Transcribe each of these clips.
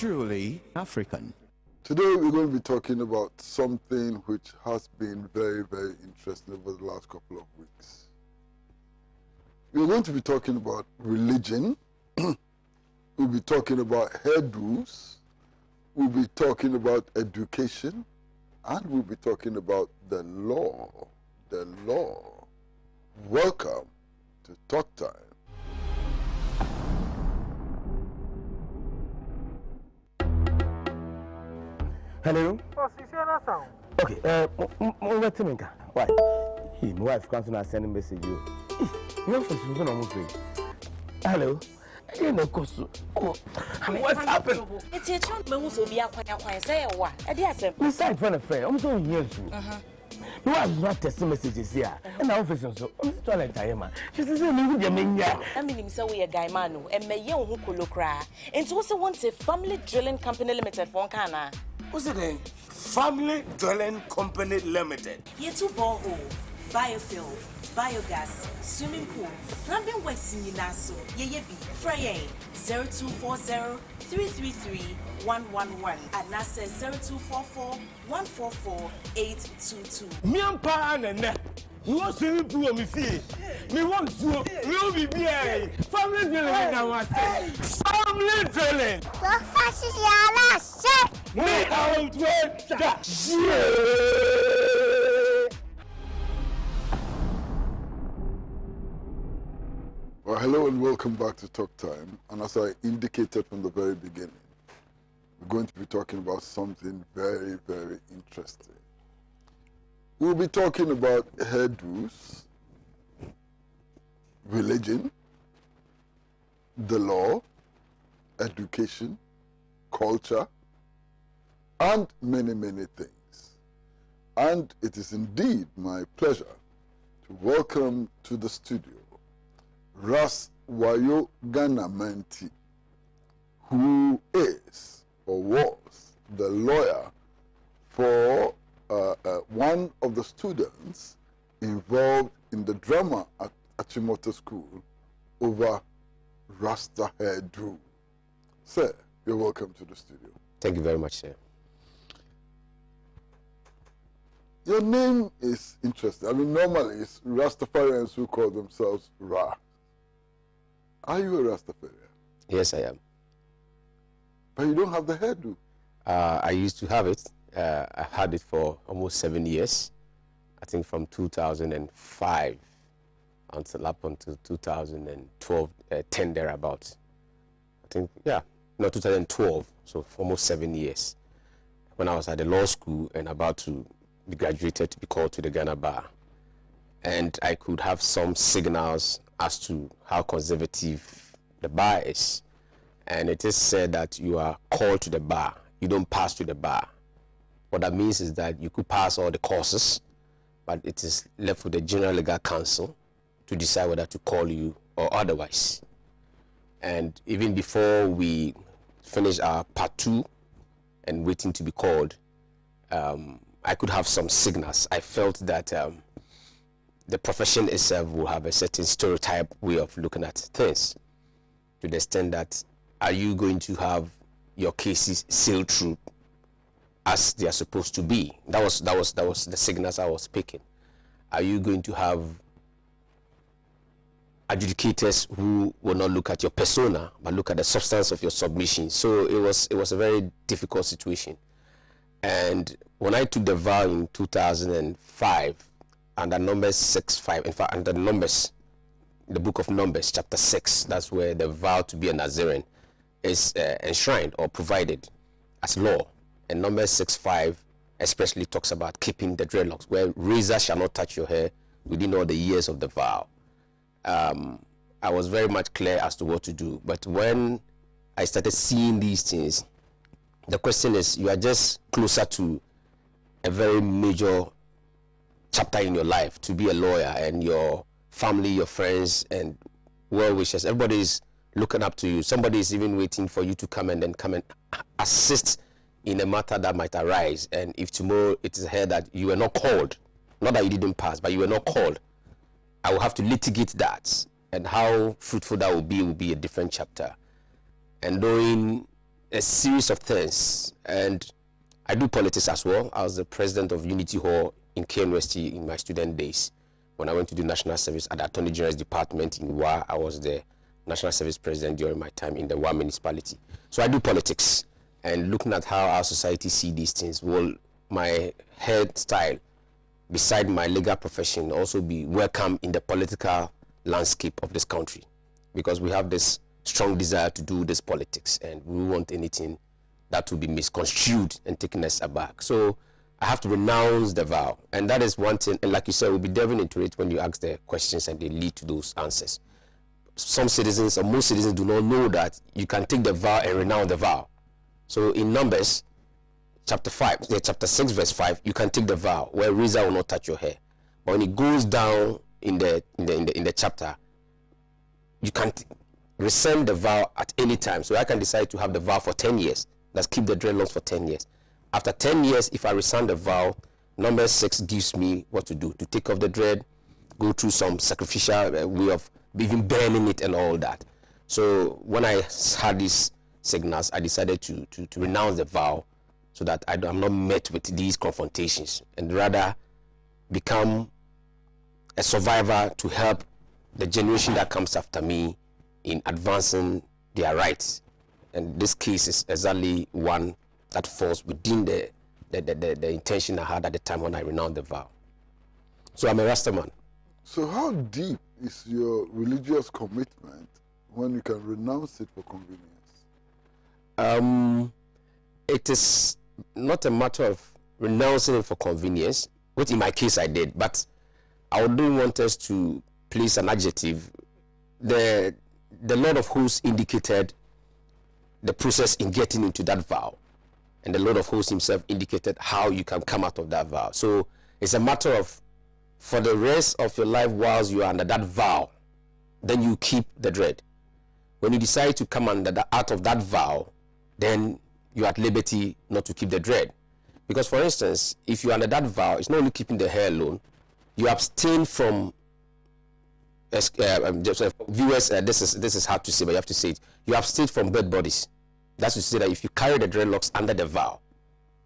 truly African. Today we're going to be talking about something which has been very, very interesting over the last couple of weeks. We're going to be talking about religion. We'll be talking about hairdos. We'll be talking about education. And we'll be talking about the law. The law. Welcome to Talk Time. Hello? Oh, Sisiana sound. Okay, why? My wife comes and send a message you. Hello? What's happened? It's a child who be a quiet say what? I dare say, Besides, friend, I'm so here. You have not tested messages here. And our officer, so I'm toilet time. She says, I mean, so we a guy man and may young who could look cry. And also wants a family drilling company limited for Kana. what's the name? Family Dwelling Company Limited. Ye two borehole, biofuel, biogas, swimming pool, plumbing works in Naso, ye be, Frey 0240 333 111 and NASA 0244 144 822. Miampa and you want swimming pool on me see? Me want to will be here. Family dwelling I want family dwelling. Me out Well, hello and welcome back to Talk Time. And as I indicated from the very beginning, we're going to be talking about something very, very interesting. We'll be talking about hairdos, religion, the law, education, culture, and many, many things. And it is indeed my pleasure to welcome to the studio Wayoe Ghanamannti, who is or was the lawyer for one of the students involved in the drama at Achimota School over Rasta hairdo. Sir, you're welcome to the studio. Thank you very much, sir. Your name is interesting. I mean, normally it's Rastafarians who call themselves Ra. Are you a Rastafarian? Yes, I am. But you don't have the hairdo. I used to have it. I had it for almost 7 years. I think from 2005 until 2012, 10 thereabouts. I think, yeah, no, 2012, so for almost 7 years. When I was at the law school and about to be graduated to be called to the Ghana bar. And I could have some signals as to how conservative the bar is. And it is said that you are called to the bar. You don't pass to the bar. What that means is that you could pass all the courses, but it is left with the General Legal Council to decide whether to call you or otherwise. And even before we finish our part 2 and waiting to be called, I could have some signals. I felt that the profession itself will have a certain stereotype way of looking at things, to the extent that, are you going to have your cases sailed through as they are supposed to be? That was the signals I was picking. Are you going to have adjudicators who will not look at your persona but look at the substance of your submission? So it was a very difficult situation. And when I took the vow in 2005, under Numbers 6:5, in fact, under Numbers, the book of Numbers, chapter 6, that's where the vow to be a Nazarene is enshrined or provided as law. And Numbers 6:5 especially talks about keeping the dreadlocks, where razor shall not touch your hair within all the years of the vow. I was very much clear as to what to do. But when I started seeing these things, the question is, you are just closer to a very major chapter in your life, to be a lawyer, and your family, your friends, and well-wishers, everybody is looking up to you. Somebody is even waiting for you to come and assist in a matter that might arise. And if tomorrow it is heard that you were not called, not that you didn't pass, but you were not called, I will have to litigate that. And how fruitful that will be a different chapter. And knowing a series of things, and I do politics as well. I was the president of Unity Hall in KNUST in my student days. When I went to do national service at the Attorney General's department in Wa, I was the national service president during my time in the Wa municipality. So I do politics, and looking at how our society see these things, will my hairstyle beside my legal profession also be welcome in the political landscape of this country? Because we have this strong desire to do this politics, and we want anything that will be misconstrued and taken us aback. So I have to renounce the vow, and that is one thing. And like you said, we'll be delving into it when you ask the questions and they lead to those answers. Some citizens, or most citizens, do not know that you can take the vow and renounce the vow. So in Numbers chapter 6 verse 5, you can take the vow where razor will not touch your hair. But when it goes down in the chapter, you can rescind the vow at any time. So I can decide to have the vow for 10 years. Let's keep the dreadlocks for 10 years. After 10 years, if I rescind the vow, Number 6 gives me what to do, to take off the dread, go through some sacrificial way of even burning it and all that. So when I had these signals, I decided to renounce the vow, so that I'm not met with these confrontations, and rather become a survivor to help the generation that comes after me in advancing their rights. And this case is exactly one that falls within the intention I had at the time when I renounced the vow. So I'm a Rastaman. So how deep is your religious commitment when you can renounce it for convenience? It is not a matter of renouncing it for convenience, which in my case I did, but I do want us to place an adjective. The Lord of Hosts indicated the process in getting into that vow, and the Lord of Hosts himself indicated how you can come out of that vow. So it's a matter of, for the rest of your life whilst you are under that vow, then you keep the dread. When you decide to come out of that vow, then you're at liberty not to keep the dread. Because, for instance, if you're under that vow, it's not only keeping the hair alone, you abstain from, viewers, this is hard to say, but you have to say it. You abstain from dead bodies. That's to say that if you carry the dreadlocks under the vow,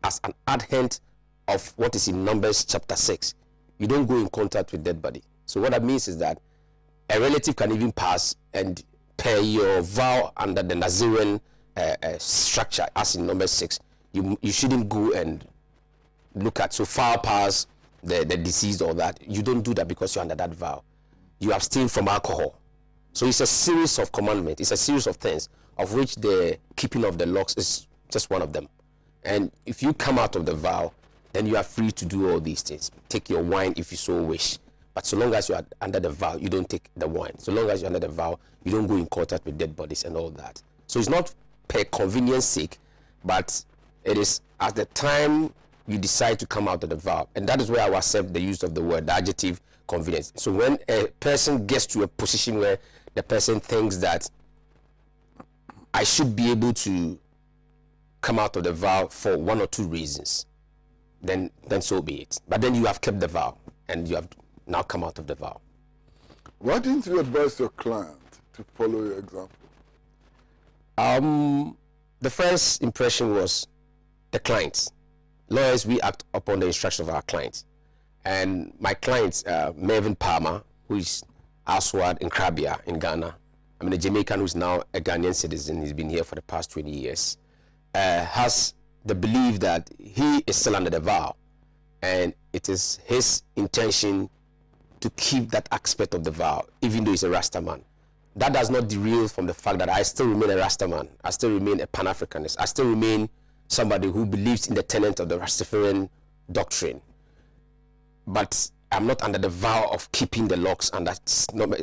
as an adherent of what is in Numbers chapter 6, you don't go in contact with dead body. So what that means is that a relative can even pass, and per your vow under the Nazarene structure, as in Number 6, you shouldn't go and look at so far past the deceased or that. You don't do that because you're under that vow. You abstain from alcohol. So it's a series of commandments. It's a series of things, of which the keeping of the locks is just one of them. And if you come out of the vow, then you are free to do all these things. Take your wine if you so wish. But so long as you are under the vow, you don't take the wine. So long as you're under the vow, you don't go in contact with dead bodies and all that. So it's not per convenience sake, but it is at the time you decide to come out of the vow. And that is where I will accept the use of the word, the adjective convenience. So when a person gets to a position where the person thinks that I should be able to come out of the vow for one or two reasons, then so be it. But then you have kept the vow, and you have now come out of the vow. Why didn't you advise your client to follow your example? The first impression was the client. Lawyers, we act upon the instruction of our clients. And my client, Mervyn Palmer, who is Aswad in Krabia in Ghana, I mean a Jamaican who's now a Ghanaian citizen, he's been here for the past 20 years, has the belief that he is still under the vow, and it is his intention to keep that aspect of the vow, even though he's a Rastaman. That does not derail from the fact that I still remain a Rastaman. I still remain a Pan-Africanist. I still remain somebody who believes in the tenet of the Rastafarian doctrine. But I'm not under the vow of keeping the locks under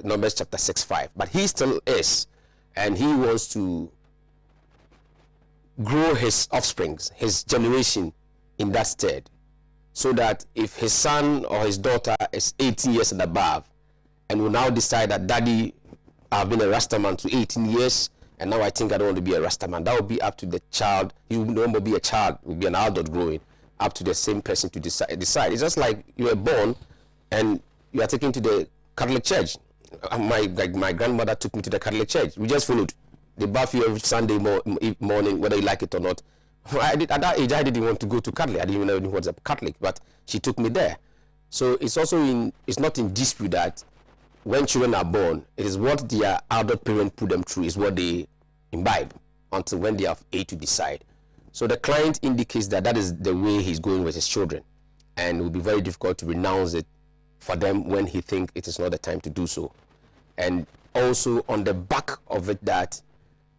Numbers chapter 6:5. But he still is, and he wants to grow his offspring, his generation, in that stead, so that if his son or his daughter is 18 years and above, and will now decide that daddy, I've been a Rastaman to 18 years, and now I think I don't want to be a Rastaman, that will be up to the child. He will no longer be a child, will be an adult growing, up to the same person to decide. It's just like you were born and you are taken to the Catholic Church. My grandmother took me to the Catholic Church. We just followed. They bath you every Sunday morning, whether you like it or not. At that age, I didn't want to go to Catholic. I didn't even know anyone was a Catholic, but she took me there. So it's also it's not in dispute that when children are born, it is what their adult parent put them through is what they imbibe until when they have age to decide. So the client indicates that that is the way he's going with his children, and it will be very difficult to renounce it for them when he thinks it is not the time to do so. And also on the back of it, that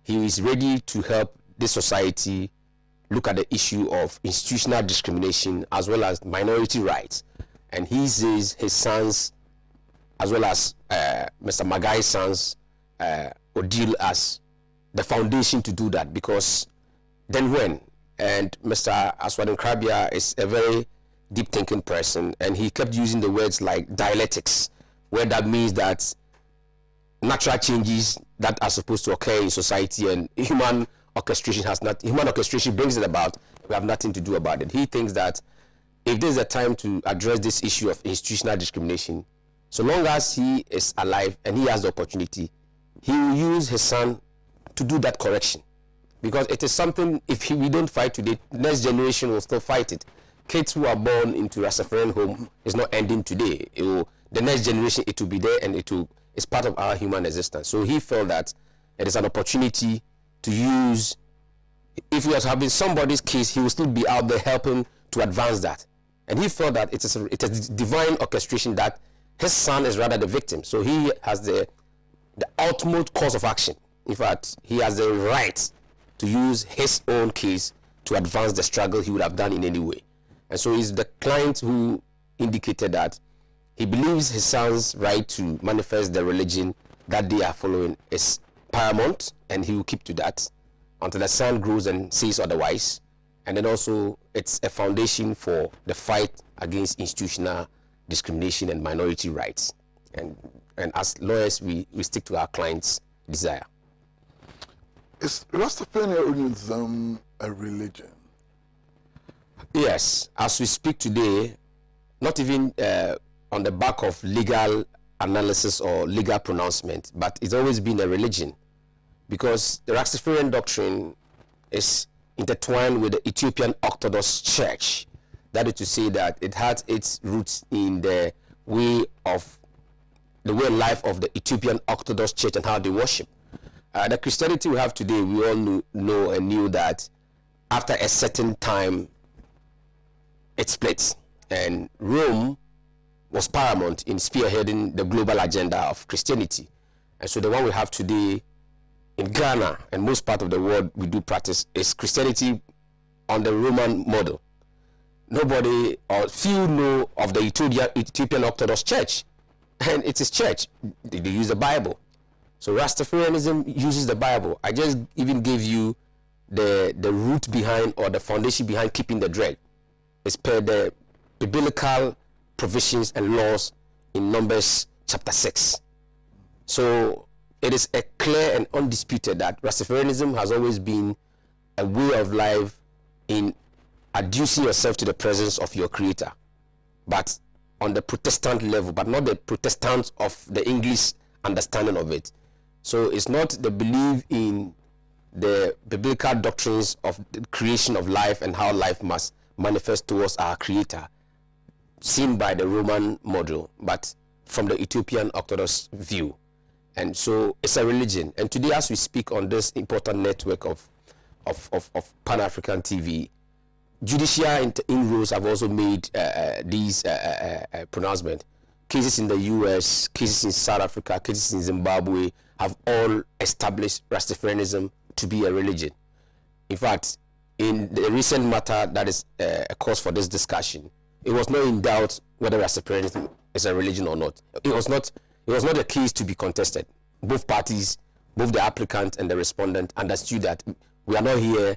he is ready to help this society look at the issue of institutional discrimination as well as minority rights. And he sees his sons, as well as Mr. Magai's sons, Odile, as the foundation to do that, because then when, and Mr. Aswadin Krabia is a very deep thinking person, and he kept using the words like dialectics, where that means that natural changes that are supposed to occur in society and human orchestration brings it about. We have nothing to do about it. He thinks that if there's a time to address this issue of institutional discrimination, so long as he is alive and he has the opportunity, he will use his son to do that correction. Because it is something, if we don't fight today, next generation will still fight it. Kids who are born into Rastafarian home is not ending today. The next generation, it will be there, and it's part of our human existence. So he felt that it is an opportunity to use. If he was having somebody's case, he will still be out there helping to advance that. And he felt that it is divine orchestration that his son is rather the victim. So he has the ultimate course of action. In fact, he has the right to use his own case to advance the struggle he would have done in any way. And so it's the client who indicated that he believes his son's right to manifest the religion that they are following is paramount, and he will keep to that until the son grows and says otherwise. And then also it's a foundation for the fight against institutional discrimination and minority rights. And as lawyers, we stick to our client's desire. Is Rastafarianism a religion? Yes, as we speak today, not even on the back of legal analysis or legal pronouncement, but it's always been a religion, because the Rastafarian doctrine is intertwined with the Ethiopian Orthodox Church. That is to say that it has its roots in the way of life of the Ethiopian Orthodox Church and how they worship. The Christianity we have today, we all know and knew that after a certain time, it splits, and Rome was paramount in spearheading the global agenda of Christianity. And so the one we have today in Ghana and most part of the world we do practice is Christianity on the Roman model. Nobody or few know of the Ethiopian Orthodox Church, and it is church. They use the Bible. So Rastafarianism uses the Bible. I just even gave you the root behind, or the foundation behind, keeping the dread. It's per the biblical provisions and laws in Numbers chapter 6. So it is a clear and undisputed that Rastafarianism has always been a way of life in adducing yourself to the presence of your creator, but on the Protestant level, but not the Protestant of the English understanding of it. So it's not the belief in the biblical doctrines of the creation of life and how life must manifest towards our creator, seen by the Roman model, but from the Ethiopian Orthodox view. And so it's a religion. And today, as we speak on this important network of Pan-African TV, judicial inroads have also made these pronouncements. Cases in the US, cases in South Africa, cases in Zimbabwe have all established Rastafarianism to be a religion. In fact, in the recent matter that is a cause for this discussion, it was not in doubt whether Rastafarianism is a religion or not. It was not a case to be contested. Both parties, both the applicant and the respondent, understood that we are not here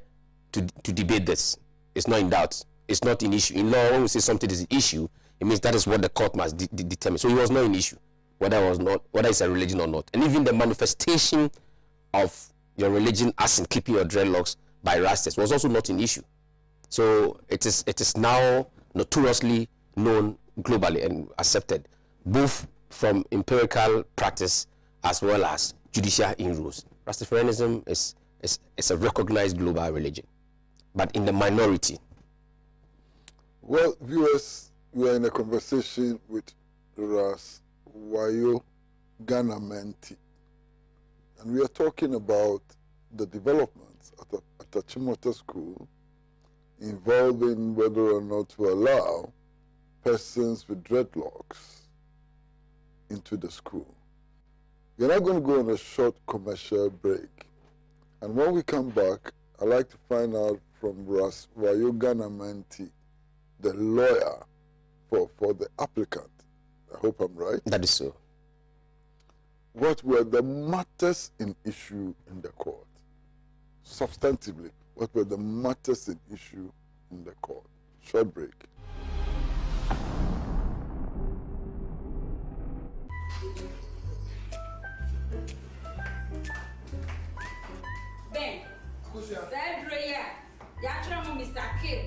to debate this. It's not in doubt. It's not an issue. In law, when we say something is an issue, it means that is what the court must determine. So it was not an issue whether it's a religion or not. And even the manifestation of your religion, as in keeping your dreadlocks by Rastas, was also not an issue. So it is now notoriously known globally and accepted, both from empirical practice as well as judicial inroads. Rastafarianism is a recognized global religion, but in the minority. Well, viewers, we are in a conversation with Wayoe Ghanamannti, and we are talking about the developments at Achimota School involving whether or not to allow persons with dreadlocks into the school. We're now going to go on a short commercial break. And when we come back, I'd like to find out from Wayoe Ghanamannti, the lawyer for the applicant. I hope I'm right. That is so. What were the matters in issue in the court? Substantively, what were the matters in issue in the court? Short break. Ben, Mr. Kill.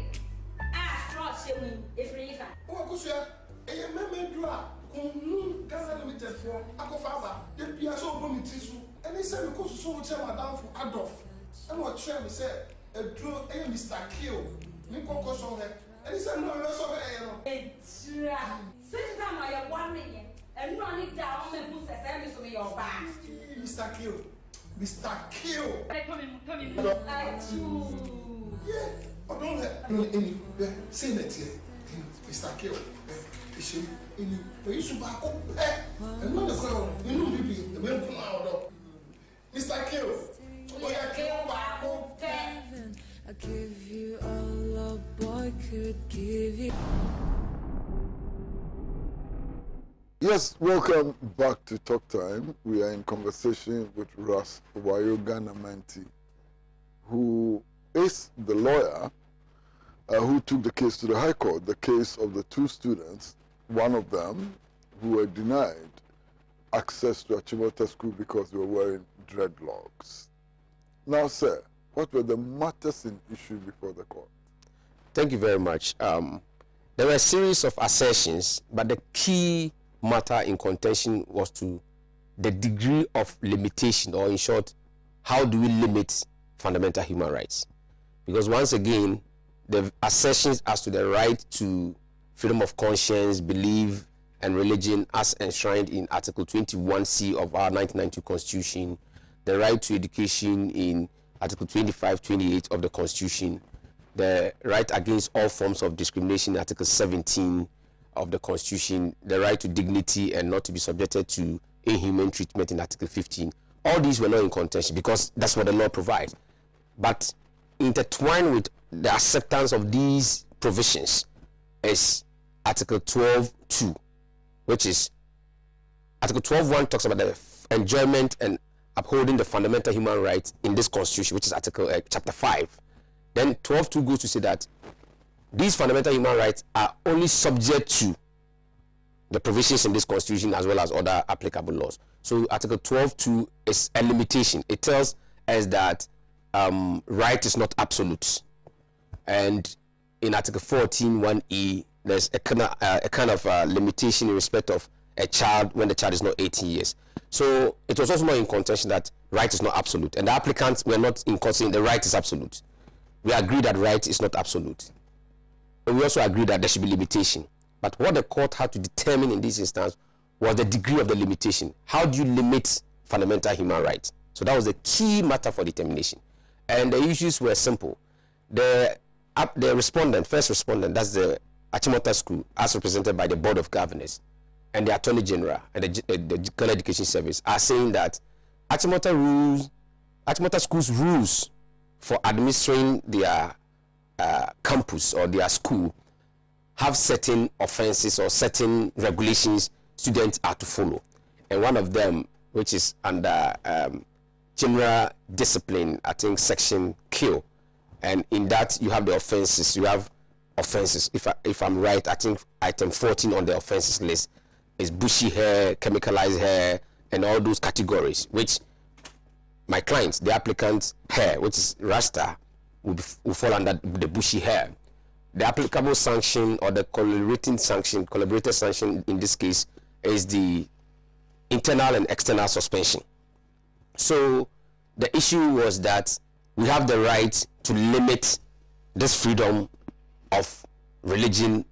Strong shame if you can. Oh, Kusia, a member draw, Ghana Limited for Akofaba, the Piasso Bomitisu, and they said because so much down for Adolf. And what Trevor said, a draw a Mr. Kill, Nico Cosson, and he said, no, no, so it's since time I have 1 million and running down and put a service on your back. Mr. Kill, Mr. Kill. Come in. Yeah, I don't let say that here, Mr. Kill. You should back up, and not the girl, you know, the men come out. Mr. Kill, I give you all a boy could give you. Yes, welcome back to Talk Time. We are in conversation with Wayoe Ghanamannti, who is the lawyer who took the case to the High Court, the case of the two students, one of them who were denied access to Achimota School because they were wearing dreadlocks. Now, sir, what were the matters in issue before the court? Thank you very much. There were a series of assertions, but the key matter in contention was to the degree of limitation, or in short, how do we limit fundamental human rights? Because once again, the assertions as to the right to freedom of conscience, belief, and religion as enshrined in Article 21C of our 1992 Constitution, the right to education in Article 25, 28 of the Constitution, the right against all forms of discrimination, Article 17 of the Constitution, the right to dignity and not to be subjected to inhuman treatment in Article 15. All these were not in contention because that's what the law provides. But intertwined with the acceptance of these provisions is Article 12.2, which is Article 12.1 talks about the enjoyment and upholding the fundamental human rights in this Constitution, which is Article Chapter 5. Then 12.2 goes to say that these fundamental human rights are only subject to the provisions in this Constitution as well as other applicable laws. So Article 12.2 is a limitation. It tells us that right is not absolute. And in Article 14.1e, there's a kind of limitation in respect of a child when the child is not 18 years. So it was also not in contention that right is not absolute. And the applicants were not in contention the right is absolute. We agree that right is not absolute. And we also agree that there should be limitation. But what the court had to determine in this instance was the degree of the limitation. How do you limit fundamental human rights? So that was the key matter for determination. And the issues were simple. The respondent, first respondent, that's the Achimota School, as represented by the Board of Governors and the Attorney General and the Ghana Education Service, are saying that Achimota School's rules for administering their campus or their school have certain offenses or certain regulations students are to follow. And one of them, which is under general discipline, I think section Q. And in that you have the offenses. You have offenses. If I'm right, I think item 14 on the offenses list is bushy hair, chemicalized hair, and all those categories, which my clients, the applicant's hair, which is Rasta, will fall under the bushy hair. The applicable sanction or the collaborated sanction in this case is the internal and external suspension. So the issue was that we have the right to limit this freedom of religion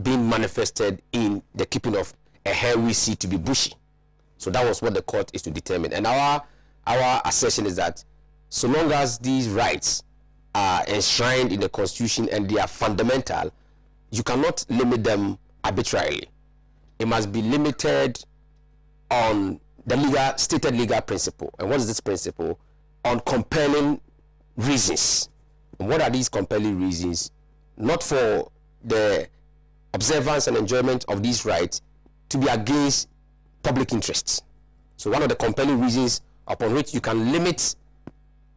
being manifested in the keeping of a hair we see to be bushy. So that was what the court is to determine. And our assertion is that so long as these rights are enshrined in the Constitution and they are fundamental, you cannot limit them arbitrarily. It must be limited on the stated legal principle. And what is this principle? On compelling reasons. And what are these compelling reasons? Not for the observance and enjoyment of these rights to be against public interests. So one of the compelling reasons upon which you can limit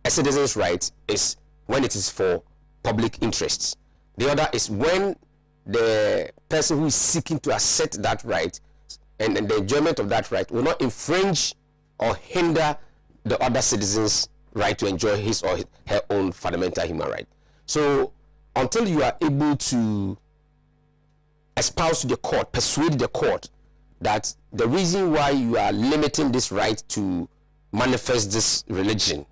a citizen's rights is when it is for public interests. The other is when the person who is seeking to assert that right and the enjoyment of that right will not infringe or hinder the other citizen's right to enjoy his or her own fundamental human right. So until you are able to espouse to the court, persuade the court that the reason why you are limiting this right to manifest this religion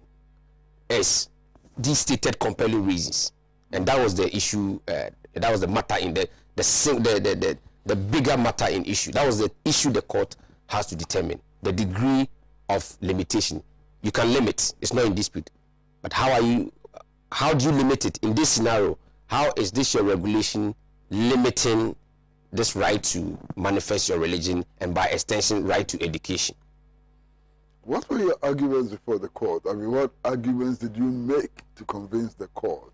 is these stated compelling reasons, and that was the issue. That was the matter in the bigger matter in issue. That was the issue the court has to determine the degree of limitation. You can limit; it's not in dispute. But how do you limit it in this scenario? How is this your regulation limiting this right to manifest your religion and by extension right to education? What were your arguments before the court? I mean, what arguments did you make to convince the court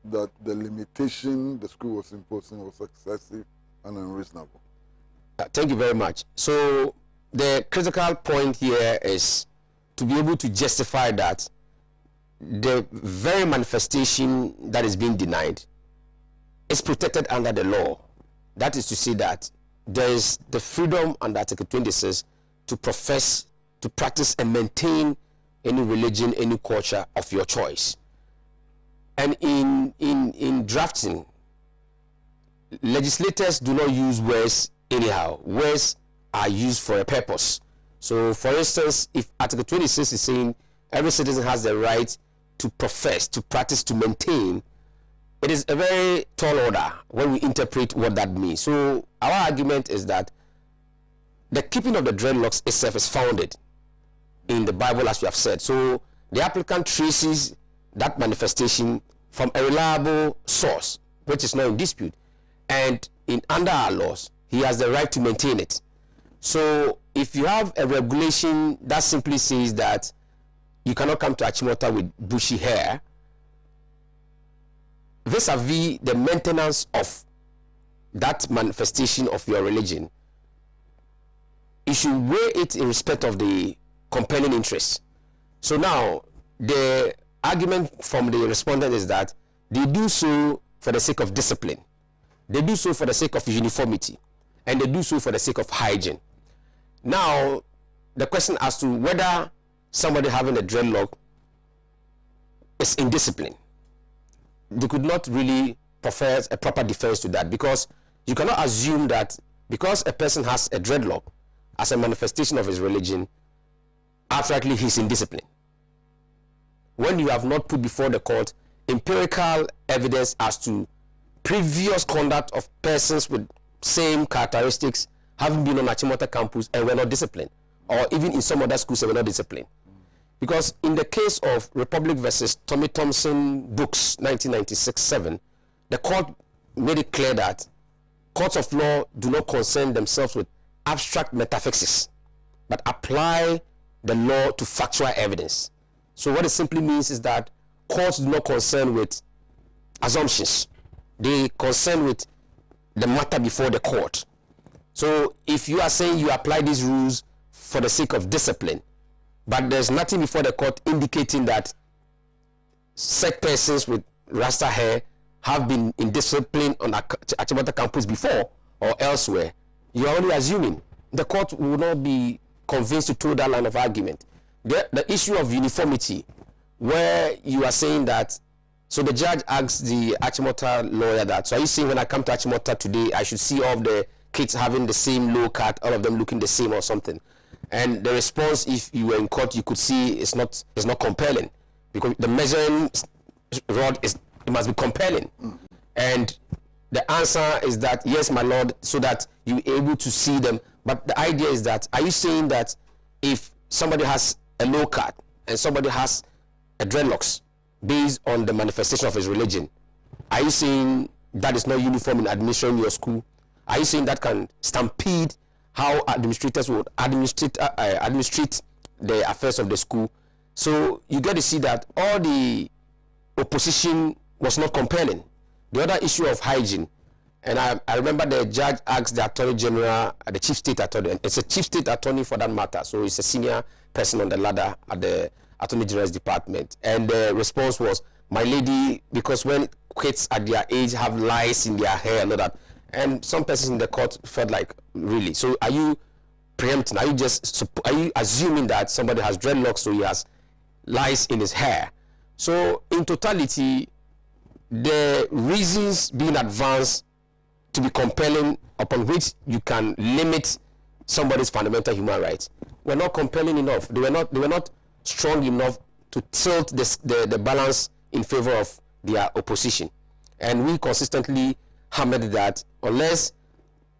that the limitation the school was imposing was excessive and unreasonable? Thank you very much. So the critical point here is to be able to justify that the very manifestation that is being denied is protected under the law. That is to say that there is the freedom under Article 26 to profess, to practice and maintain any religion, any culture of your choice. And in drafting, legislators do not use words anyhow. Words are used for a purpose. So for instance, if Article 26 is saying every citizen has the right to profess, to practice, to maintain, it is a very tall order when we interpret what that means. So our argument is that the keeping of the dreadlocks itself is founded in the Bible, as we have said. So the applicant traces that manifestation from a reliable source, which is not in dispute. And under our laws, he has the right to maintain it. So if you have a regulation that simply says that you cannot come to Achimota with bushy hair, vis-a-vis the maintenance of that manifestation of your religion, you should weigh it in respect of the compelling interest. So now, the argument from the respondent is that they do so for the sake of discipline, they do so for the sake of uniformity, and they do so for the sake of hygiene. Now, the question as to whether somebody having a dreadlock is indiscipline, they could not really profess a proper defense to that, because you cannot assume that because a person has a dreadlock as a manifestation of his religion, abstractly he's indiscipline, when you have not put before the court empirical evidence as to previous conduct of persons with same characteristics having been on Achimota campus and were not disciplined, or even in some other schools they were not disciplined. Because in the case of Republic versus Tommy Thompson Books 1996-7, the court made it clear that courts of law do not concern themselves with abstract metaphysics, but apply the law to factual evidence. So what it simply means is that courts do not concern with assumptions. They concern with the matter before the court. So if you are saying you apply these rules for the sake of discipline, but there's nothing before the court indicating that such persons with Rasta hair have been in discipline on Achimota campus before or elsewhere, you are only assuming. The court will not be convinced to toe that line of argument. The issue of uniformity, where you are saying that, so the judge asks the Achimota lawyer that, so are you saying when I come to Achimota today, I should see all of the kids having the same low cut, all of them looking the same or something? And the response, if you were in court, you could see it's not compelling, because the measuring rod it must be compelling. And the answer is that yes, my lord, so that you're able to see them. But the idea is that, are you saying that if somebody has a low cut and somebody has a dreadlocks based on the manifestation of his religion, are you saying that is not uniform in administering your school? Are you saying that can stampede how administrators would administrate the affairs of the school? So you get to see that all the opposition was not compelling. The other issue of hygiene, and I remember the judge asked the Attorney General, the Chief State Attorney, and it's a Chief State Attorney for that matter, so it's a senior person on the ladder at the Attorney General's department, and the response was, my lady, because when kids at their age have lice in their hair and all that, and some persons in the court felt like, really? So are you preempting? Are you assuming that somebody has dreadlocks, so he has lice in his hair? So in totality, the reasons being advanced to be compelling upon which you can limit somebody's fundamental human rights were not compelling enough. They were not strong enough to tilt the balance in favor of their opposition. And we consistently hammered that unless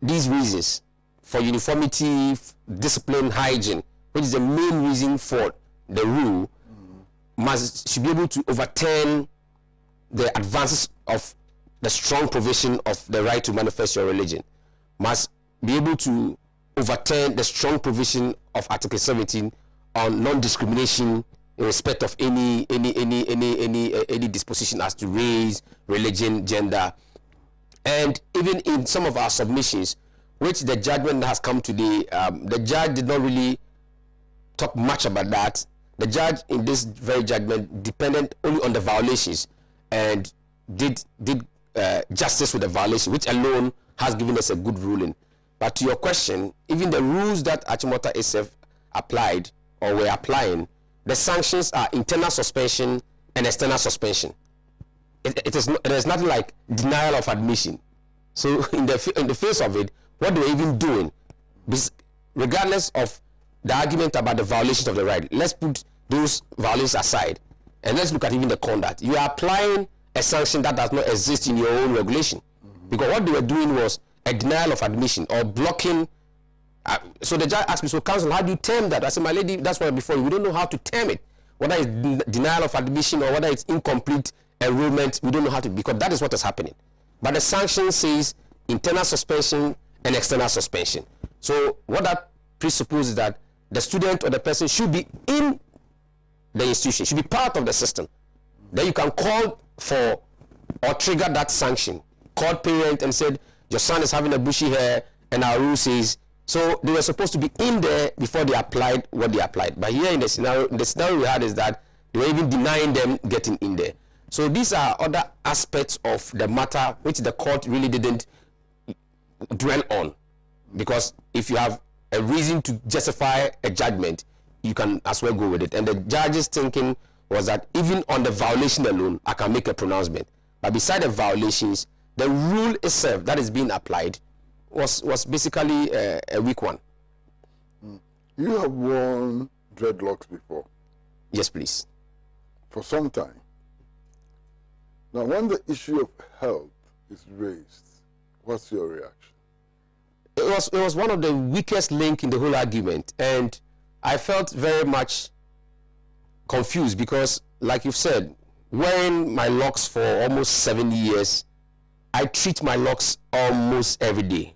these reasons for uniformity, discipline, hygiene, which is the main reason for the rule, should be able to overturn the advances of the strong provision of the right to manifest your religion, must be able to overturn the strong provision of Article 17 on non-discrimination in respect of any disposition as to race, religion, gender. And even in some of our submissions, which the judgment has come today, the judge did not really talk much about that. The judge in this very judgment depended only on the violations and did justice with the violation, which alone has given us a good ruling. But to your question, even the rules that Achimota SF applied or were applying, the sanctions are internal suspension and external suspension. It is nothing like denial of admission. So in the face of it, what they were even doing, regardless of the argument about the violations of the right, let's put those violations aside and let's look at even the conduct. You are applying a sanction that does not exist in your own regulation, because what they were doing was a denial of admission or blocking. So the judge asked me, so counsel, how do you term that? I said, my lady, that's why before we don't know how to term it, whether it's denial of admission or whether it's incomplete enrollment, we don't know how to, because that is what is happening. But the sanction says internal suspension and external suspension. So what that presupposes is that the student or the person should be in the institution, should be part of the system. Then you can call for or trigger that sanction. Call parent and said, your son is having a bushy hair and our rule says, so they were supposed to be in there before they applied what they applied. But here in the scenario we had is that they were even denying them getting in there. So these are other aspects of the matter which the court really didn't dwell on. Because if you have a reason to justify a judgment, you can as well go with it. And the judge's thinking was that even on the violation alone, I can make a pronouncement. But beside the violations, the rule itself that is being applied was basically a weak one. You have worn dreadlocks before? Yes, please. For some time. Now, when the issue of health is raised, what's your reaction? It was one of the weakest links in the whole argument, and I felt very much confused because, like you've said, wearing my locks for almost 7 years, I treat my locks almost every day.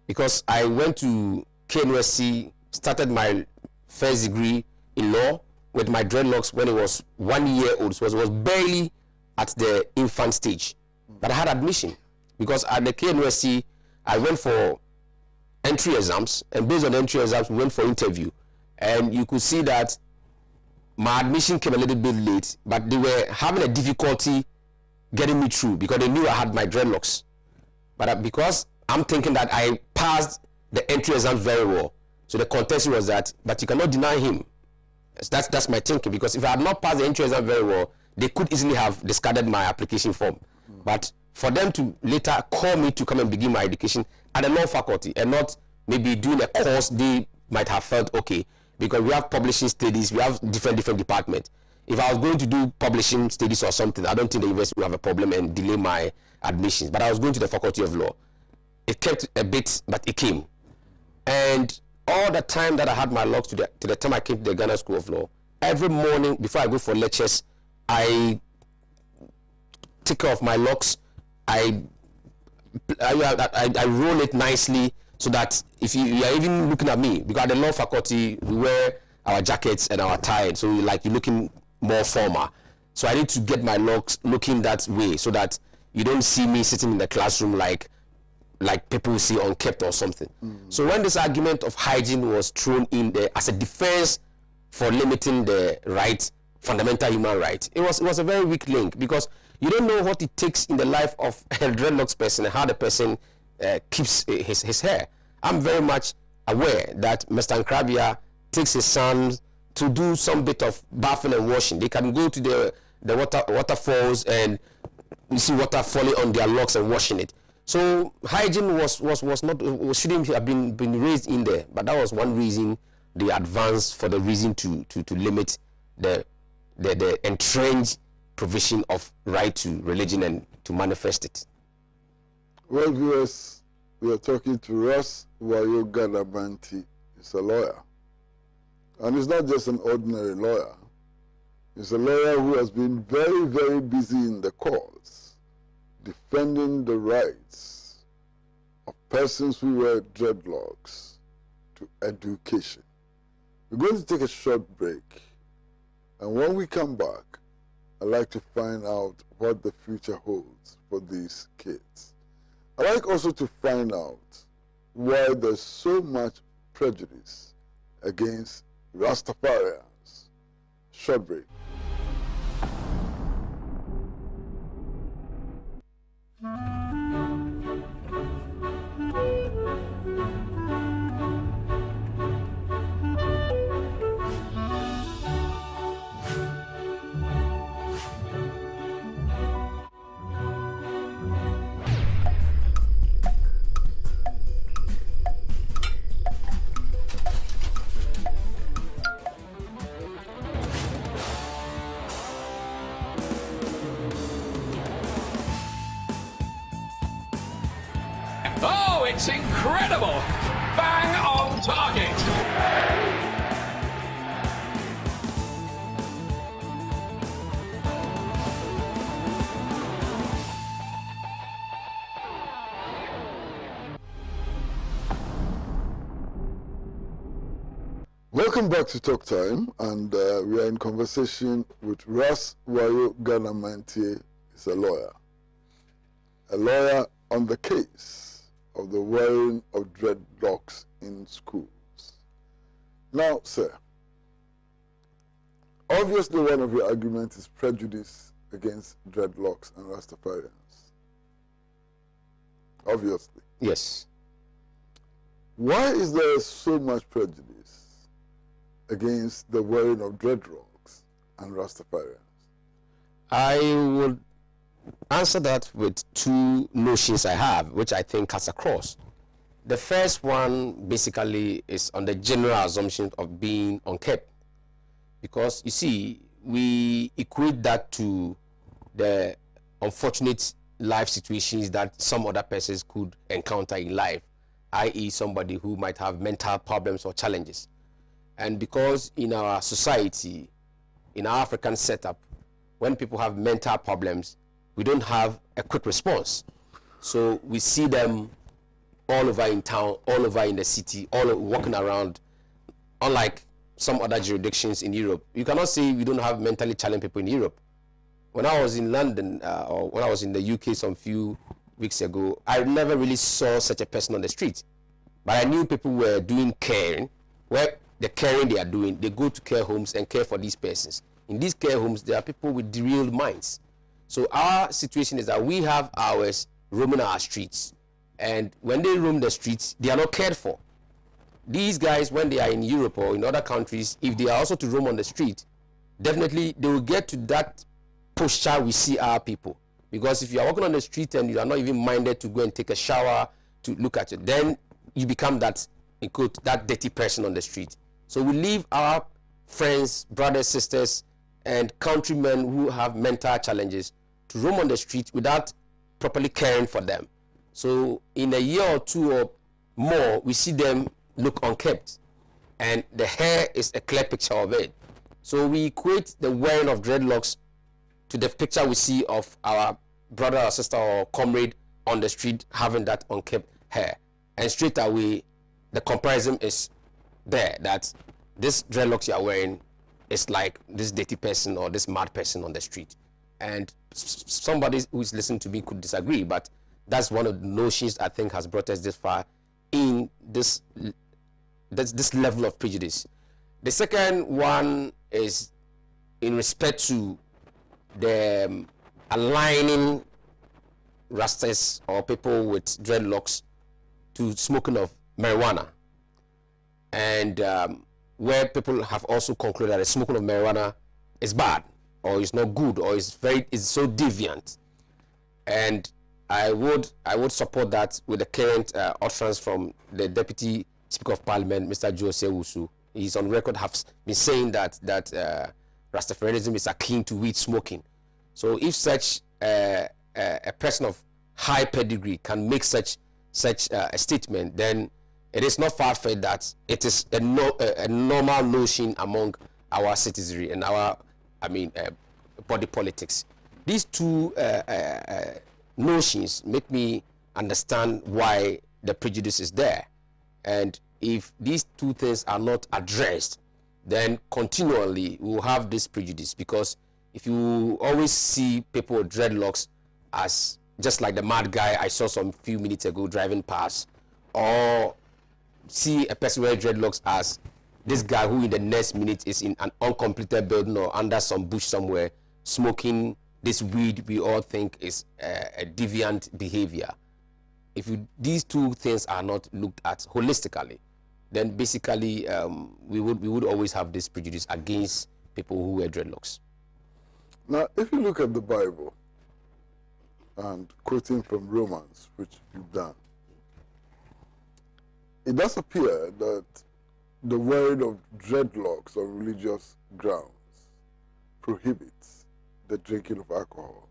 Because I went to KNUST, started my first degree in law with my dreadlocks when it was 1 year old, so it was barely at the infant stage. But I had admission because at the KNUST, I went for entry exams, and based on the entry exams, we went for interview. And you could see that my admission came a little bit late, but they were having a difficulty getting me through because they knew I had my dreadlocks. But because I'm thinking that I passed the entry exams very well, so the contention was that, but you cannot deny him. That's my thinking, because if I had not passed the entry exam very well, they could easily have discarded my application form. But for them to later call me to come and begin my education at the law faculty and not maybe doing a course they might have felt okay, because we have publishing studies, we have different departments. If I was going to do publishing studies or something, I don't think the university will have a problem and delay my admissions. But I was going to the Faculty of Law. It kept a bit, but it came. And all the time that I had my locks to the time I came to the Ghana School of Law, every morning before I go for lectures, I take off my locks. I roll it nicely so that if you are even looking at me, because at the law faculty we wear our jackets and our tie, so you're looking more formal. So I need to get my locks looking that way so that you don't see me sitting in the classroom like people will see unkept or something. So when this argument of hygiene was thrown in there as a defense for limiting the right, fundamental human right, it was a very weak link, because you don't know what it takes in the life of a dreadlocks person and how the person keeps his hair. I'm very much aware that Mr. Nkrabia takes his sons to do some bit of bathing and washing. They can go to the waterfalls and you see water falling on their locks and washing it. So hygiene shouldn't have been raised in there, but that was one reason they advanced for the reason to limit the entrenched provision of right to religion and to manifest it. Well, viewers, we are talking to Wayoe Ghanamannti. He's a lawyer, and he's not just an ordinary lawyer. He's a lawyer who has been very, very busy in the courts, defending the rights of persons who wear dreadlocks to education. We're going to take a short break, and when we come back, I'd like to find out what the future holds for these kids. I'd like also to find out why there's so much prejudice against Rastafarians. Short break. Oh, it's incredible! Bang on target! Welcome back to Talk Time, and we are in conversation with Wayoe Ghanamannti. He's a lawyer on the case of the wearing of dreadlocks in schools. Now, sir, obviously one of your arguments is prejudice against dreadlocks and Rastafarians. Obviously. Yes. Why is there so much prejudice against the wearing of dreadlocks and Rastafarians? I would answer that with two notions I have, which I think cuts across. The first one basically is on the general assumption of being unkept, because you see, we equate that to the unfortunate life situations that some other persons could encounter in life, i.e. somebody who might have mental problems or challenges. And because in our society, in our African setup, when people have mental problems, we don't have a quick response. So we see them all over in town, all over in the city, all walking around, unlike some other jurisdictions in Europe. You cannot say we don't have mentally challenged people in Europe. When I was in London, or when I was in the UK some few weeks ago, I never really saw such a person on the street. But I knew people were doing caring, where the caring they are doing, they go to care homes and care for these persons. In these care homes, there are people with derailed minds. So our situation is that we have ours roaming our streets. And when they roam the streets, they are not cared for. These guys, when they are in Europe or in other countries, if they are also to roam on the street, definitely they will get to that posture we see our people. Because if you are walking on the street and you are not even minded to go and take a shower, to look at it, then you become that include that dirty person on the street. So we leave our friends, brothers, sisters, and countrymen who have mental challenges to roam on the street without properly caring for them. So in a year or two or more, we see them look unkempt, and the hair is a clear picture of it. So we equate the wearing of dreadlocks to the picture we see of our brother or sister or comrade on the street having that unkempt hair. And straight away, the comparison is there, that this dreadlocks you are wearing is like this dirty person or this mad person on the street. And somebody who is listening to me could disagree, but that's one of the notions I think has brought us this far in this level of prejudice. The second one is in respect to the aligning Rastas or people with dreadlocks to smoking of marijuana, and where people have also concluded that the smoking of marijuana is bad or is not good or is so deviant. And I would support that with the current utterance from the Deputy Speaker of Parliament, Mr. Joe Sewusu. He's on record have been saying that Rastafarianism is akin to weed smoking. So if such a person of high pedigree can make such a statement, then it is not far-fetched that it is a normal notion among our citizenry and our, body politics. These two notions make me understand why the prejudice is there. And if these two things are not addressed, then continually we will have this prejudice, because if you always see people with dreadlocks as just like the mad guy I saw some few minutes ago driving past, or see a person wearing dreadlocks as this guy who in the next minute is in an uncompleted building or under some bush somewhere smoking this weed we all think is a deviant behavior. If these two things are not looked at holistically, then basically we would always have this prejudice against people who wear dreadlocks. Now, if you look at the Bible, and quoting from Romans, which you've done, it does appear that the wearing of dreadlocks on religious grounds prohibits the drinking of alcohol.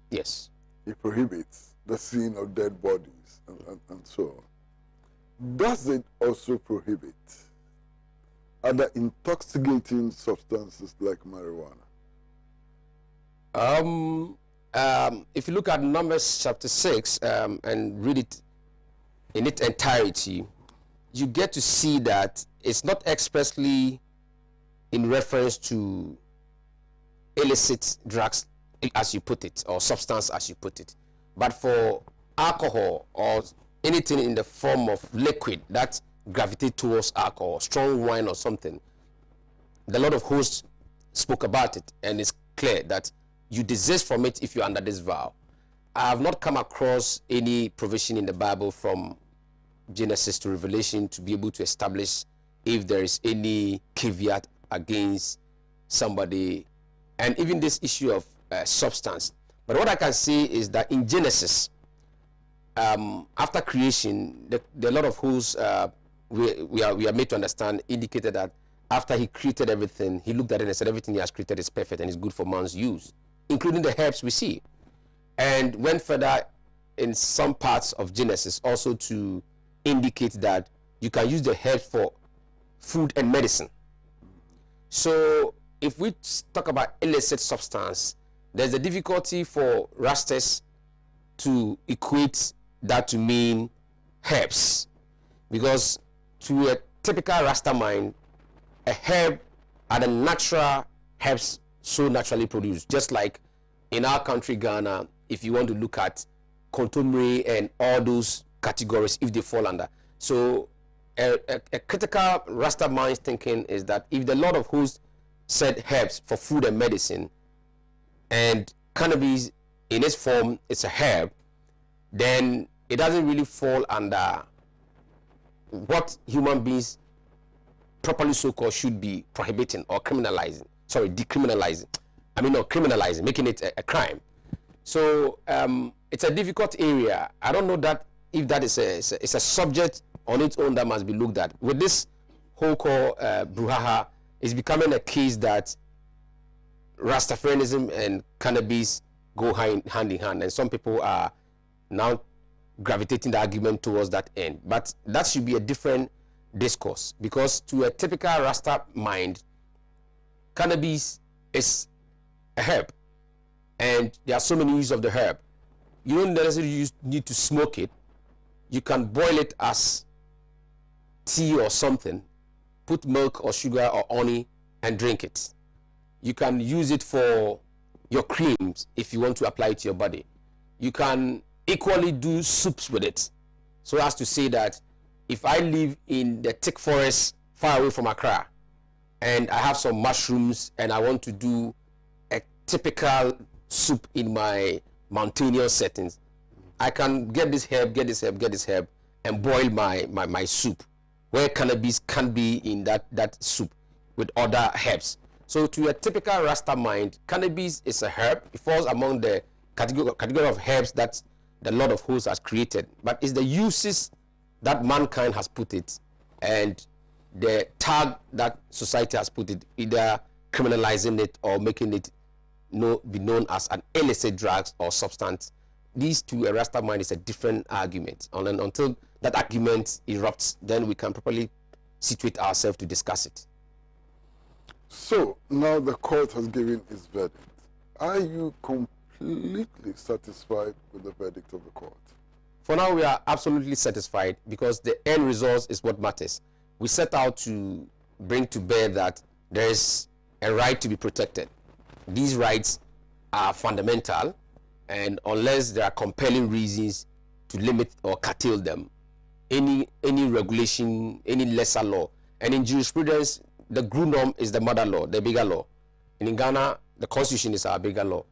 Yes. It prohibits the seeing of dead bodies and so on. Does it also prohibit other intoxicating substances like marijuana? If you look at Numbers chapter 6 and read it in its entirety, you get to see that it's not expressly in reference to illicit drugs, as you put it, or substance, as you put it, but for alcohol or anything in the form of liquid that gravitate towards alcohol, strong wine or something. The Lord of Hosts spoke about it, and it's clear that you desist from it if you're under this vow. I have not come across any provision in the Bible from Genesis to Revelation to be able to establish if there is any caveat against somebody, and even this issue of substance. But what I can say is that in Genesis, after creation, the Lord of Hosts, we are made to understand, indicated that after he created everything, he looked at it and said everything he has created is perfect and is good for man's use, including the herbs we see. And went further in some parts of Genesis also to indicate that you can use the herbs for food and medicine. So if we talk about illicit substance, there's a difficulty for Rastas to equate that to mean herbs, because to a typical Rasta mind, a herb are the natural herbs so naturally produced. Just like in our country, Ghana, if you want to look at contumely and all those categories, if they fall under. So a critical Rasta mind's thinking is that if the Lord of Hosts said herbs for food and medicine, and cannabis in its form is a herb, then it doesn't really fall under what human beings properly so-called should be prohibiting or criminalizing. Sorry, decriminalizing. I mean, not criminalizing, making it a crime. So it's a difficult area. I don't know that if that is a subject on its own that must be looked at. With this whole call brouhaha, it's becoming a case that Rastafarianism and cannabis go hand in hand, and some people are now gravitating the argument towards that end. But that should be a different discourse, because to a typical Rasta mind, cannabis is a herb, and there are so many uses of the herb. You don't necessarily need to smoke it. You can boil it as tea or something, put milk or sugar or honey and drink it. You can use it for your creams if you want to apply it to your body. You can equally do soups with it, so as to say that if I live in the thick forest far away from Accra and I have some mushrooms and I want to do a typical soup in my mountainous settings, I can get this herb, and boil my soup, where cannabis can be in that soup with other herbs. So to a typical Rasta mind, cannabis is a herb. It falls among the category of herbs that the Lord of Hosts has created. But it's the uses that mankind has put it, and the tag that society has put it, either criminalizing it or making it be known as an illicit drug or substance. These to a Rasta mind is a different argument. And until that argument erupts, then we can properly situate ourselves to discuss it. So now the court has given its verdict. Are you completely satisfied with the verdict of the court? For now, we are absolutely satisfied, because the end result is what matters. We set out to bring to bear that there is a right to be protected. These rights are fundamental, and unless there are compelling reasons to limit or curtail them, any regulation, any lesser law, and in jurisprudence, the GRU norm is the mother law, the bigger law. And in Ghana, the Constitution is our bigger law.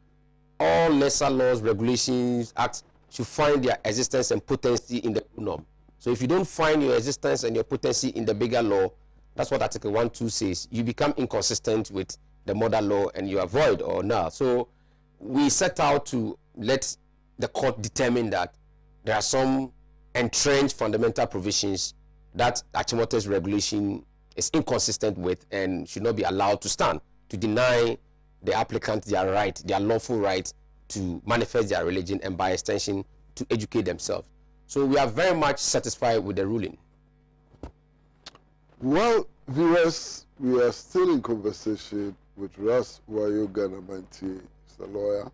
All lesser laws, regulations, acts should find their existence and potency in the GRU norm. So if you don't find your existence and your potency in the bigger law, that's what Article 1.2 says, you become inconsistent with the mother law and you are void or null. So we set out to let the court determine that there are some entrenched fundamental provisions that Achimota's regulation is inconsistent with and should not be allowed to stand, to deny the applicant their right, their lawful right to manifest their religion and by extension to educate themselves. So we are very much satisfied with the ruling. Well, viewers, we are still in conversation with Wayoe Ghanamannti. He's a lawyer.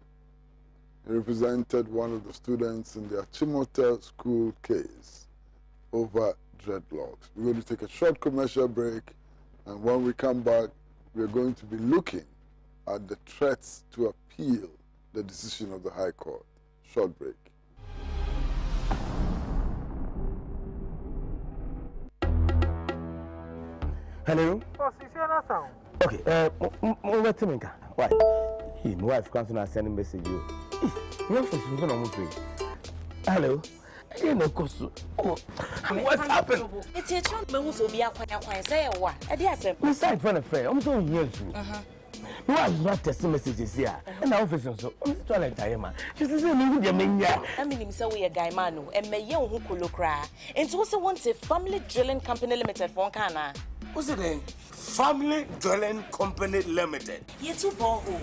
He represented one of the students in the Achimota school case over dreadlocks. We're going to take a short commercial break, and when we come back, we're going to be looking at the threats to appeal the decision of the High Court. Short break. Hello? Okay, why? My wife comes and send a message you. Hello? What's happened? It's a chunk who be a quiet say what? I dare say, We signed for a friend. I'm so young. You are not testing messages here. And the officer, so I'm trying to tell you, man. She says, I mean, so we a guy man, and may young who could look cry. And also wants a family drilling company limited for Kana. what's it name? Family Drilling Company Limited. Ye two borehole,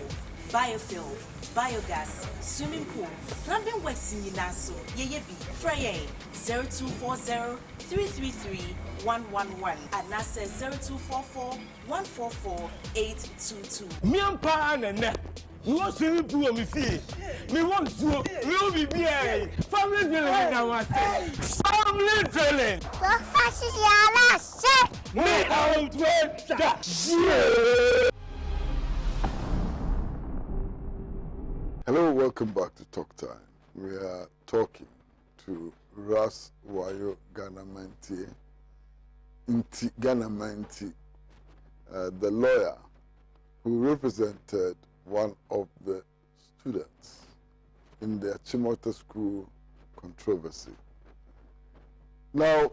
biofuel, biogas, swimming pool, plumbing works in Naso, ye be, Frey 0240 333 111 and NASA 0244 144 822. Me and Pa and you want swimming pool on me fee. Me want to will be here. Family drilling now was family drilling. Me out with that. Hello, welcome back to Talk Time. We are talking to Wayoe Ghanamannti, the lawyer who represented one of the students in the Achimota school controversy. Now,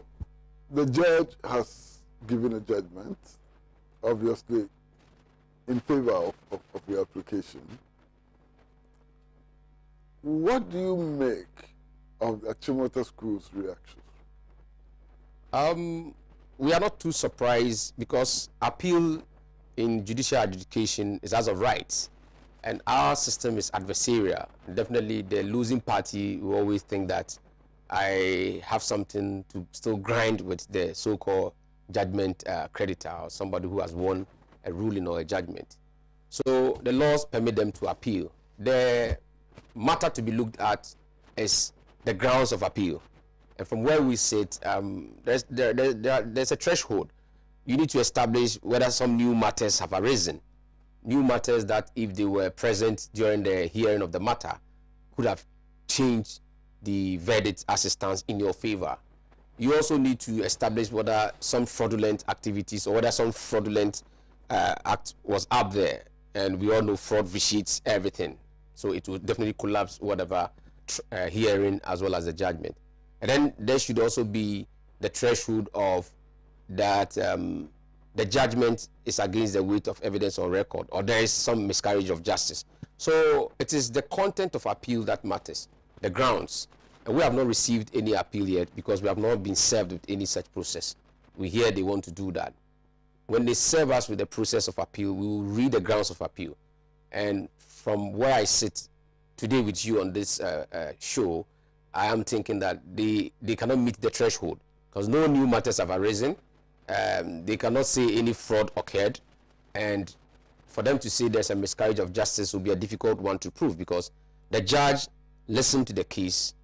the judge has given a judgment, obviously, in favor of your application. What do you make of the Achimota school's reaction? We are not too surprised because appeal in judicial adjudication is as of right, and our system is adversarial. Definitely, the losing party will always think that I have something to still grind with the so-called judgment creditor or somebody who has won a ruling or a judgment. So the laws permit them to appeal. The matter to be looked at is the grounds of appeal. And from where we sit, there's a threshold. You need to establish whether some new matters have arisen. New matters that, if they were present during the hearing of the matter, could have changed the verdict as it stands in your favor. You also need to establish whether some fraudulent activities or whether some fraudulent act was up there. And we all know fraud vitiates everything. So it will definitely collapse whatever hearing as well as the judgment. And then there should also be the threshold of that the judgment is against the weight of evidence on record, or there is some miscarriage of justice. So it is the content of appeal that matters, the grounds. And we have not received any appeal yet because we have not been served with any such process. We hear they want to do that. When they serve us with the process of appeal, we will read the grounds of appeal. And from where I sit today with you on this show, I am thinking that they cannot meet the threshold because no new matters have arisen. They cannot say any fraud occurred. And for them to say there's a miscarriage of justice will be a difficult one to prove because the judge listened to the case,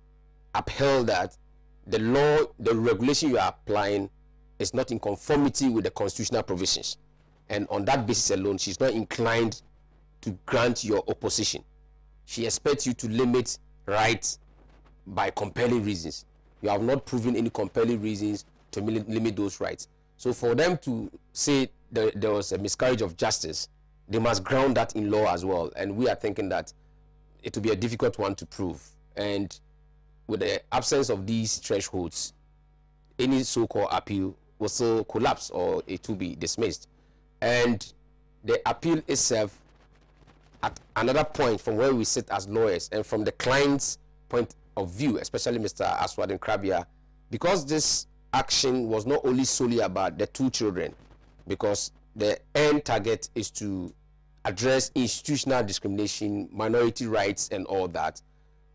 upheld that the law, the regulation you are applying is not in conformity with the constitutional provisions. And on that basis alone, she's not inclined to grant your opposition. She expects you to limit rights by compelling reasons. You have not proven any compelling reasons to limit those rights. So for them to say there was a miscarriage of justice, they must ground that in law as well. And we are thinking that it will be a difficult one to prove. And with the absence of these thresholds, any so-called appeal will still collapse or it will be dismissed. And the appeal itself, at another point from where we sit as lawyers and from the client's point of view, especially Mr. Aswadin Krabia, because this action was not only solely about the two children, because the end target is to address institutional discrimination, minority rights, and all that.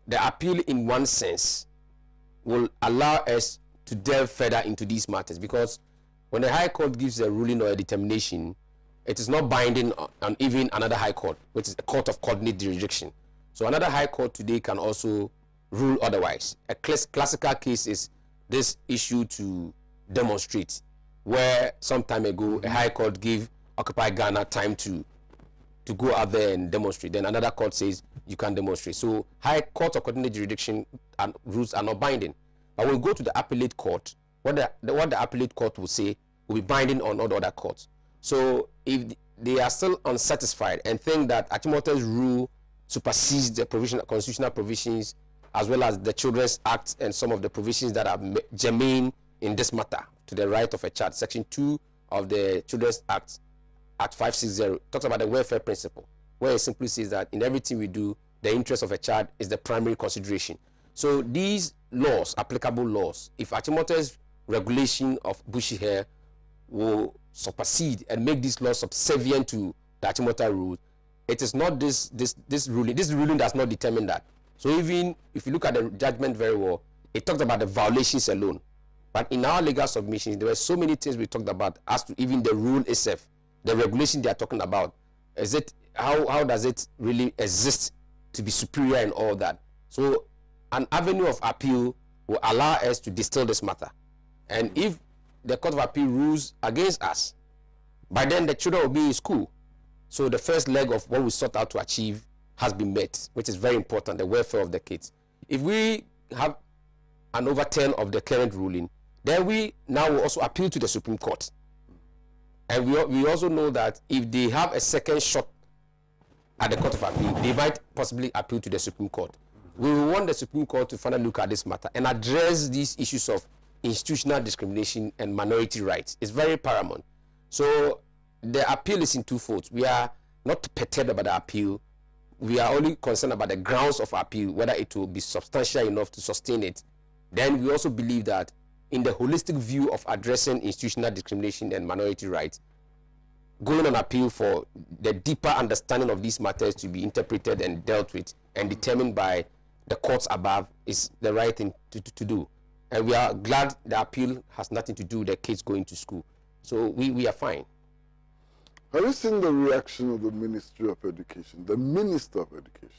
The appeal, in one sense, will allow us to delve further into these matters, because when the High Court gives a ruling or a determination, it is not binding on even another High Court, which is a court of coordinate jurisdiction. So another High Court today can also rule otherwise. A classical case is this issue to demonstrate, where some time ago a High Court gave Occupy Ghana time to go out there and demonstrate. Then another court says you can't demonstrate. So High Court of coordinate jurisdiction and rules are not binding. But when we go to the appellate court, what the appellate court will say will be binding on all the other courts. So if they are still unsatisfied and think that Achimota's rule supersedes the constitutional provisions, as well as the Children's Act and some of the provisions that are germane in this matter to the right of a child, Section 2 of the Children's Act, Act 560, talks about the welfare principle, where it simply says that in everything we do, the interest of a child is the primary consideration. So these laws, applicable laws, if Achimota's regulation of bushy hair will supersede and make these laws subservient to the Achimota rule, it is not this ruling. This ruling does not determine that. So even if you look at the judgment very well, it talked about the violations alone. But in our legal submissions, there were so many things we talked about as to even the rule itself, the regulation they are talking about. Is it how does it really exist to be superior and all that? So an avenue of appeal will allow us to distill this matter. And if the Court of Appeal rules against us, by then the children will be in school. So the first leg of what we sought out to achieve has been met, which is very important, the welfare of the kids. If we have an overturn of the current ruling, then we now will also appeal to the Supreme Court. And we also know that if they have a second shot at the Court of Appeal, they might possibly appeal to the Supreme Court. We will want the Supreme Court to finally look at this matter and address these issues of institutional discrimination and minority rights. It's very paramount. So the appeal is in two folds. We are not perturbed about the appeal. We are only concerned about the grounds of appeal, whether it will be substantial enough to sustain it. Then we also believe that in the holistic view of addressing institutional discrimination and minority rights, going on appeal for the deeper understanding of these matters to be interpreted and dealt with and determined by the courts above is the right thing to do. And we are glad the appeal has nothing to do with the kids going to school. So we are fine. Have you seen the reaction of the Ministry of Education, the Minister of Education?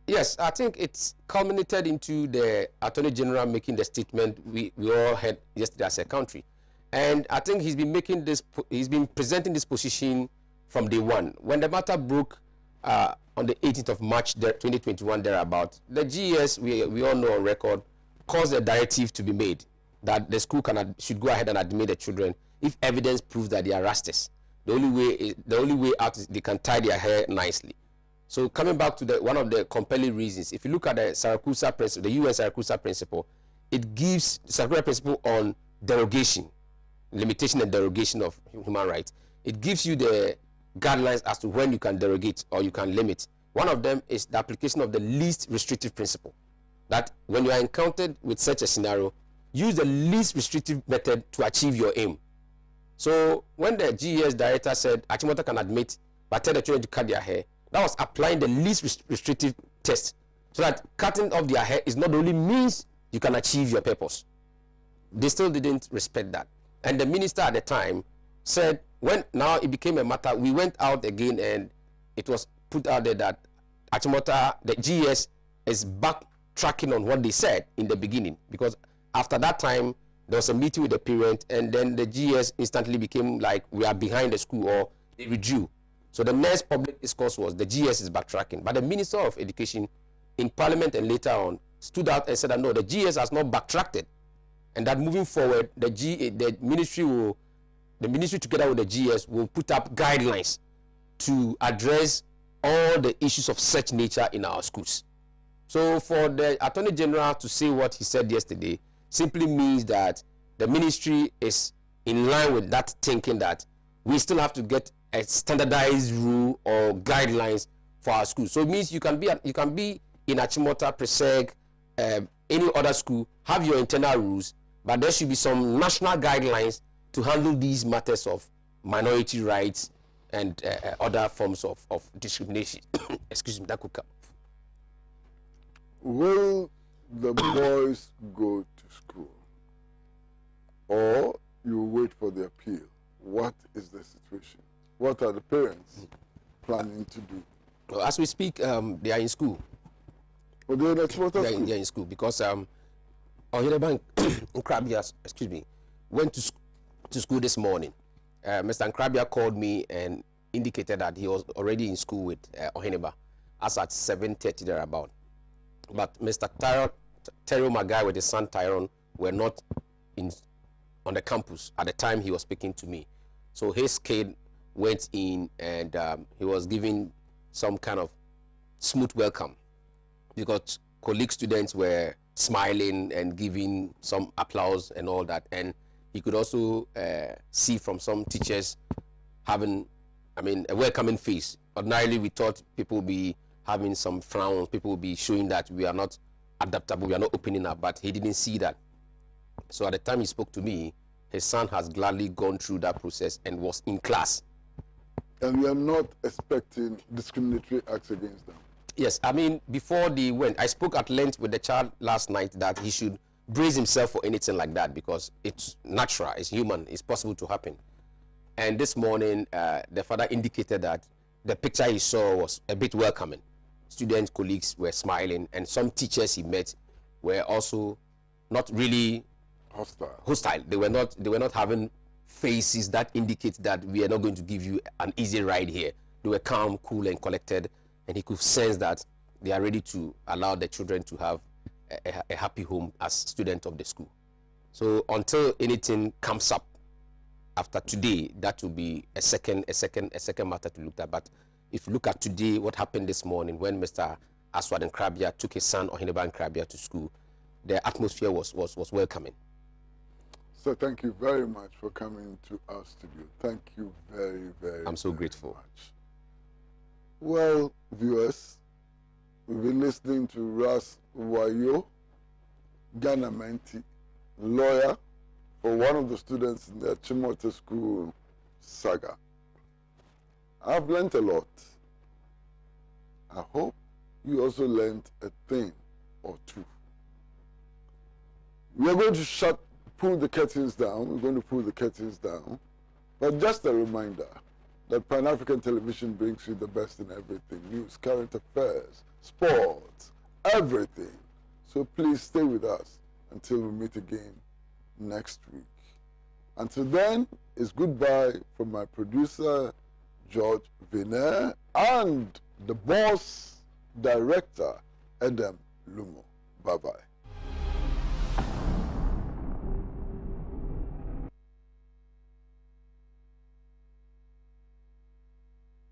Yes, I think it's culminated into the Attorney General making the statement we all had yesterday as a country. And I think he's been presenting this position from day one. When the matter broke on the 18th of March 2021 thereabout, the GES, we all know on record, caused a directive to be made that the school should go ahead and admit the children if evidence proves that they are Rastas. The only way out is they can tie their hair nicely. So coming back to one of the compelling reasons, if you look at the Saracusa principle, the US Saracusa principle, it gives the Saracusa principle on derogation, limitation and derogation of human rights. It gives you the guidelines as to when you can derogate or you can limit. One of them is the application of the least restrictive principle. That when you are encountered with such a scenario, use the least restrictive method to achieve your aim. So when the GES director said Achimota can admit, but tell the children to cut their hair, that was applying the least restrictive test, so that cutting off their hair is not the only means you can achieve your purpose. They still didn't respect that. And the minister at the time said, when now it became a matter, we went out again and it was put out there that Achimota, the GES, is backtracking on what they said in the beginning, because after that time there was a meeting with the parent, and then the GES instantly became like we are behind the school, or they withdrew. So the next public discourse was the GES is backtracking. But the Minister of Education in Parliament and later on stood out and said that no, the GES has not backtracked, and that moving forward the ministry together with the GES will put up guidelines to address all the issues of such nature in our schools. So for the Attorney General to say what he said yesterday simply means that the ministry is in line with that thinking that we still have to get a standardized rule or guidelines for our schools. So it means you can be in Achimota, Preseg, any other school, have your internal rules, but there should be some national guidelines to handle these matters of minority rights and other forms of discrimination. Excuse me, that could come. Will the boys go to school, or you wait for the appeal? What is the situation? What are the parents planning to do? Well, as we speak, they are in school. Well, they are in school because Ohinabank Nkrabia, excuse me, went to school this morning. Mr. Nkrabia called me and indicated that he was already in school with Ohineba as at 7:30 thereabout. But Mr. Terry Magai with his son Tyrone were not on the campus at the time he was speaking to me. So his kid went in and he was giving some kind of smooth welcome because colleague students were smiling and giving some applause and all that. And he could also see from some teachers having, a welcoming face. Ordinarily, we thought people would be having some frowns, people would be showing that we are not adaptable, we are not opening up, but he didn't see that. So at the time he spoke to me, his son has gladly gone through that process and was in class. And we are not expecting discriminatory acts against them? Yes, before they went, I spoke at length with the child last night that he should brace himself for anything like that because it's natural, it's human, it's possible to happen. And this morning, the father indicated that the picture he saw was a bit welcoming. Students, colleagues were smiling, and some teachers he met were also not really hostile. They were not having faces that indicate that we are not going to give you an easy ride here. They were calm, cool, and collected, and he could sense that they are ready to allow the children to have a happy home as students of the school. So until anything comes up after today, that will be a second matter to look at. But if you look at today, what happened this morning when Mr. Aswad Nkrabia took his son Ohineba Nkrabia to school, the atmosphere was welcoming. So thank you very much for coming to our studio. Thank you very, very I'm so grateful. Much. Well, viewers, we've been listening to Wayoe Ghanamannti lawyer for one of the students in the Achimota School saga. I've learned a lot. I hope you also learned a thing or two. We are going to pull the curtains down. We're going to pull the curtains down. But just a reminder that Pan-African Television brings you the best in everything. News, current affairs, sports, everything. So please stay with us until we meet again next week. Until then, it's goodbye from my producer, George Viner, and the boss director, Adam Lumo. Bye-bye.